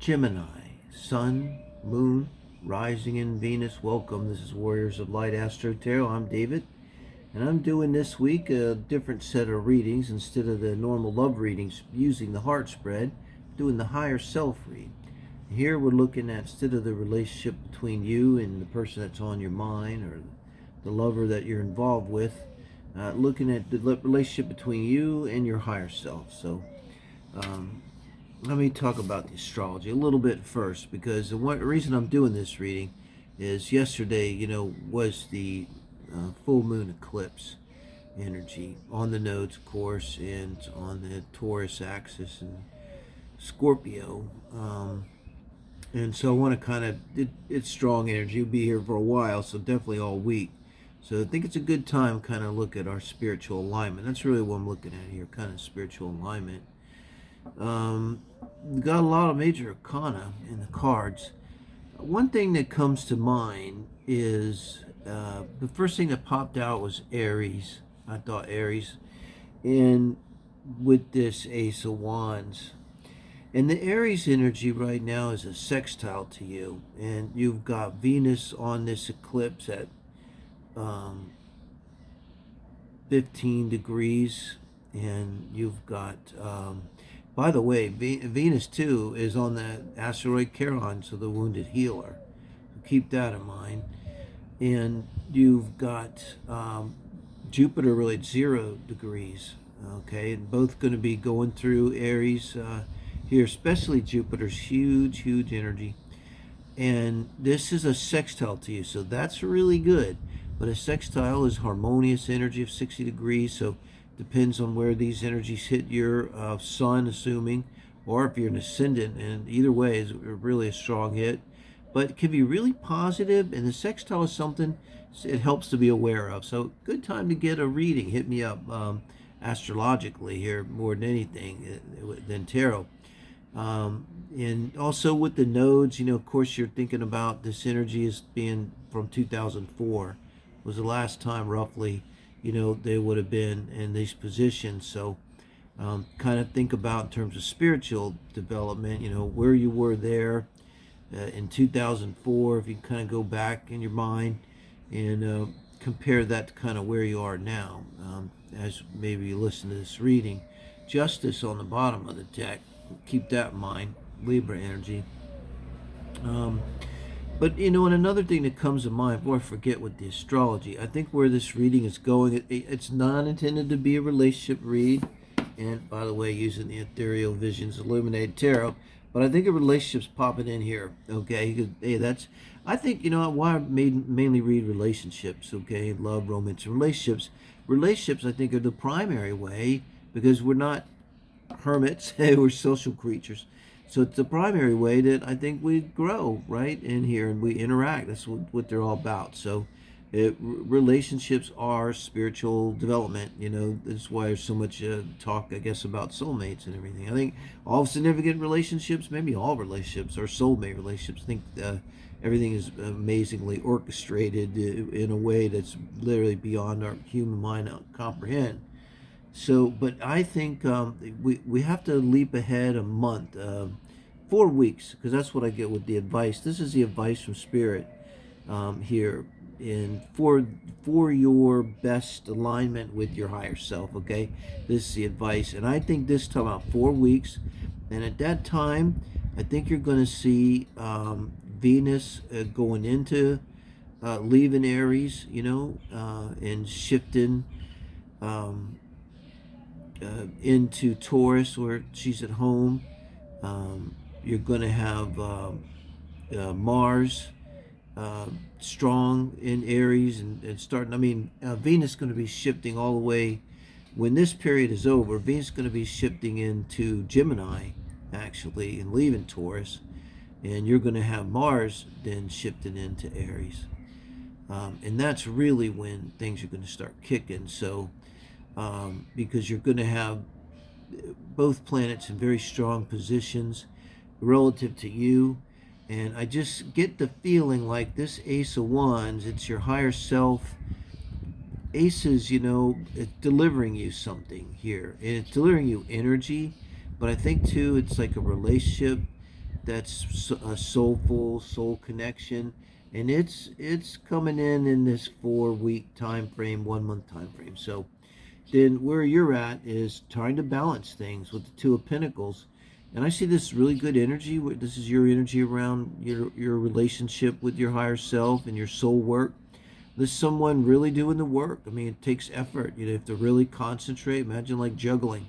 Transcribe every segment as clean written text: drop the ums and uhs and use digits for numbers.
Gemini, Sun, Moon, Rising in Venus. Welcome. This is Warriors of Light Astro Tarot. I'm David, and I'm doing this week a different set of readings. Instead of the normal love readings using the heart spread, doing the higher self read. Here we're looking at, instead of the relationship between you and the person that's on your mind or the lover that you're involved with, looking at the relationship between you and your higher self. So let me talk about the astrology a little bit first, because the reason I'm doing this reading is yesterday, was the full moon eclipse energy on the nodes, of course, and on the Taurus axis and Scorpio. And so I want to kind of, it's strong energy. It'll be here for a while, so definitely all week. So I think it's a good time to kind of look at our spiritual alignment. That's really what I'm looking at here, kind of spiritual alignment. We've got a lot of major arcana in the cards. One thing that comes to mind is the first thing that popped out was Aries. I thought Aries, and with this Ace of Wands. And the Aries energy right now is a sextile to you, and you've got Venus on this eclipse at 15 degrees, and you've got by the way, Venus too is on the asteroid Charon, so the wounded healer. So keep that in mind. And you've got Jupiter really at 0 degrees. Okay, and both going to be going through Aries here, especially Jupiter's huge energy. And this is a sextile to you, so that's really good. But a sextile is harmonious energy of 60 degrees, so depends on where these energies hit your sun, assuming, or if you're an ascendant, and either way is really a strong hit. But it can be really positive, and the sextile is something it helps to be aware of. So good time to get a reading. Hit me up astrologically here more than anything than tarot. And also with the nodes, of course you're thinking about this energy as being from 2004 was the last time roughly they would have been in these positions. So kind of think about in terms of spiritual development, where you were there in 2004, if you kind of go back in your mind and compare that to kind of where you are now. As maybe you listen to this reading, Justice on the bottom of the deck, keep that in mind, Libra energy. But, and another thing that comes to mind, before I forget with the astrology, I think where this reading is going, it's not intended to be a relationship read. And, by the way, using the Ethereal Visions Illuminated Tarot. But I think a relationship's popping in here, okay? Hey, I think, why I mainly read relationships, okay? Love, romance, and relationships. Relationships, I think, are the primary way, because we're not hermits, we're social creatures. So it's the primary way that I think we grow, right, in here, and we interact. That's what they're all about. So relationships are spiritual development. That's why there's so much talk, I guess, about soulmates and everything. I think all significant relationships, maybe all relationships, are soulmate relationships. I think everything is amazingly orchestrated in a way that's literally beyond our human mind to comprehend. So, but I think we have to leap ahead a month, 4 weeks, because that's what I get with the advice. This is the advice from Spirit here, and for your best alignment with your higher self. Okay, this is the advice, and I think this time about 4 weeks, and at that time, I think you're going to see Venus going into leaving Aries, and shifting. Into Taurus, where she's at home. You're going to have Mars strong in Aries and starting. Venus is going to be shifting all the way. When this period is over, Venus is going to be shifting into Gemini, actually, and leaving Taurus. And you're going to have Mars then shifting into Aries. And that's really when things are going to start kicking. So, because you're going to have both planets in very strong positions relative to you. And I just get the feeling like this Ace of Wands, it's your higher self. Aces, it's delivering you something here. And it's delivering you energy. But I think, too, it's like a relationship that's a soulful soul connection, and it's coming in this 4 week time frame, 1 month time frame. So then where you're at is trying to balance things with the Two of Pentacles. And I see this really good energy. This is your energy around your relationship with your higher self and your soul work. This is someone really doing the work. I mean, it takes effort. You have to really concentrate. Imagine like juggling.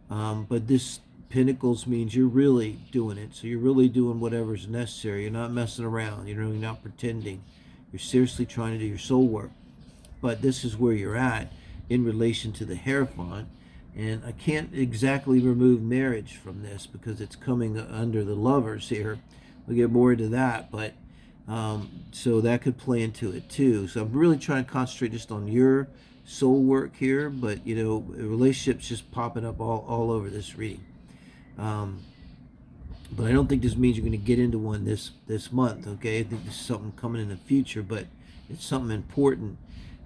But this Pentacles means you're really doing it. So you're really doing whatever's necessary. You're not messing around. You're not pretending. You're seriously trying to do your soul work. But this is where you're at in relation to the Hierophant. And I can't exactly remove marriage from this because it's coming under the Lovers here. We'll get more into that, but so that could play into it too. So I'm really trying to concentrate just on your soul work here, but relationships just popping up all over this reading. But I don't think this means you're going to get into one this month, okay? I think this is something coming in the future, but it's something important.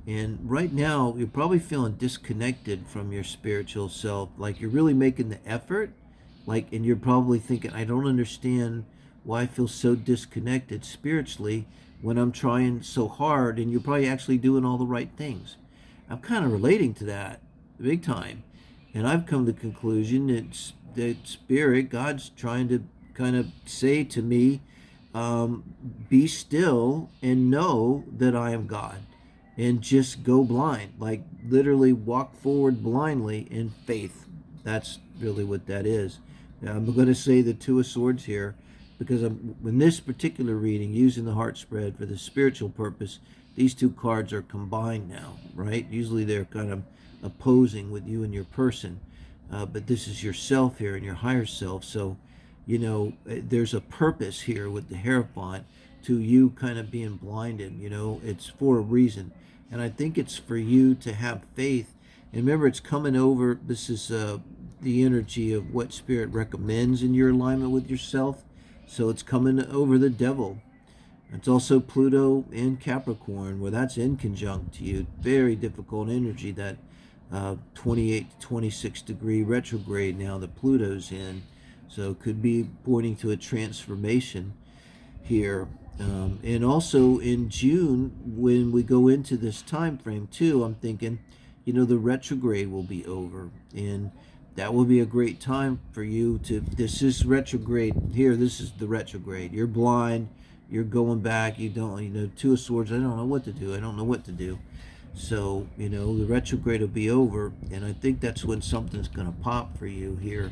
And right now, you're probably feeling disconnected from your spiritual self. Like you're really making the effort, and you're probably thinking, I don't understand why I feel so disconnected spiritually when I'm trying so hard, and you're probably actually doing all the right things. I'm kind of relating to that big time. And I've come to the conclusion that Spirit, God's trying to kind of say to me, be still and know that I am God. And just go blind, like literally walk forward blindly in faith. That's really what that is. Now, I'm going to say the Two of Swords here because in this particular reading, using the heart spread for the spiritual purpose, these two cards are combined now, right? Usually they're kind of opposing with you and your person, but this is yourself here and your higher self. So, there's a purpose here with the Hierophant to you kind of being blinded. It's for a reason. And I think it's for you to have faith. And remember, it's coming over. This is the energy of what Spirit recommends in your alignment with yourself. So it's coming over the Devil. It's also Pluto in Capricorn, where that's in conjunct to you. Very difficult energy, that 28 to 26 degree retrograde now that Pluto's in. So it could be pointing to a transformation here. And also in June, when we go into this time frame too, I'm thinking, the retrograde will be over, and that will be a great time for you to. This is retrograde here. This is the retrograde. You're blind. You're going back. You don't. Two of Swords. I don't know what to do. I don't know what to do. So the retrograde will be over, and I think that's when something's going to pop for you here.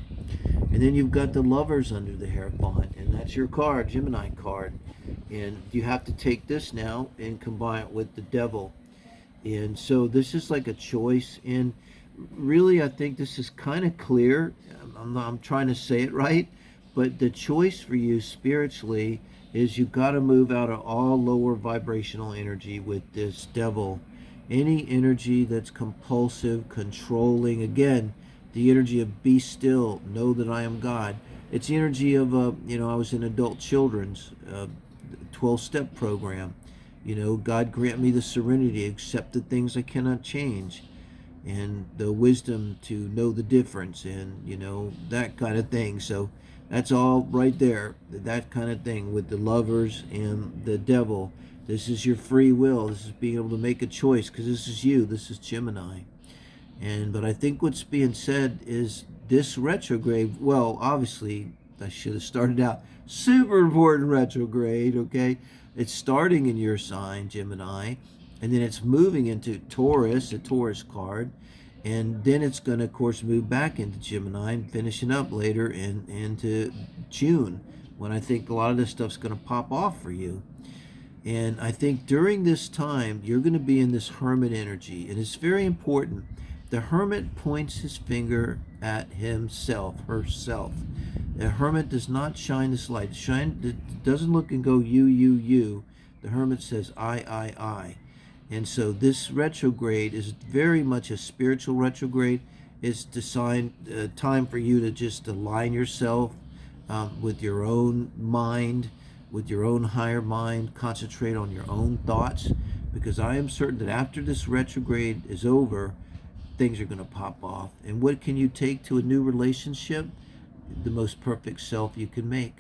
And then you've got the Lovers under the Hierophant, and that's your card, Gemini card. And you have to take this now and combine it with the Devil. And so this is like a choice. And really, I think this is kind of clear. I'm trying to say it right. But the choice for you spiritually is you've got to move out of all lower vibrational energy with this Devil. Any energy that's compulsive, controlling, again, the energy of be still, know that I am God. It's the energy of, I was in adult children's 12-step program. God grant me the serenity, accept the things I cannot change, and the wisdom to know the difference, and, that kind of thing. So that's all right there, that kind of thing with the Lovers and the Devil. This is your free will. This is being able to make a choice, because this is you. This is Gemini. But I think what's being said is this retrograde, well, obviously, I should have started out, super important retrograde, okay? It's starting in your sign, Gemini, and then it's moving into Taurus, a Taurus card, and then it's going to, of course, move back into Gemini and finishing up later into June, when I think a lot of this stuff's going to pop off for you. And I think during this time, you're going to be in this Hermit energy, and it's very important. The Hermit points his finger at himself, herself. The Hermit does not shine this light. It doesn't look and go, you. The Hermit says, I. And so this retrograde is very much a spiritual retrograde. It's time for you to just align yourself with your own mind, with your own higher mind, concentrate on your own thoughts, because I am certain that after this retrograde is over, things are going to pop off. And what can you take to a new relationship? The most perfect self you can make.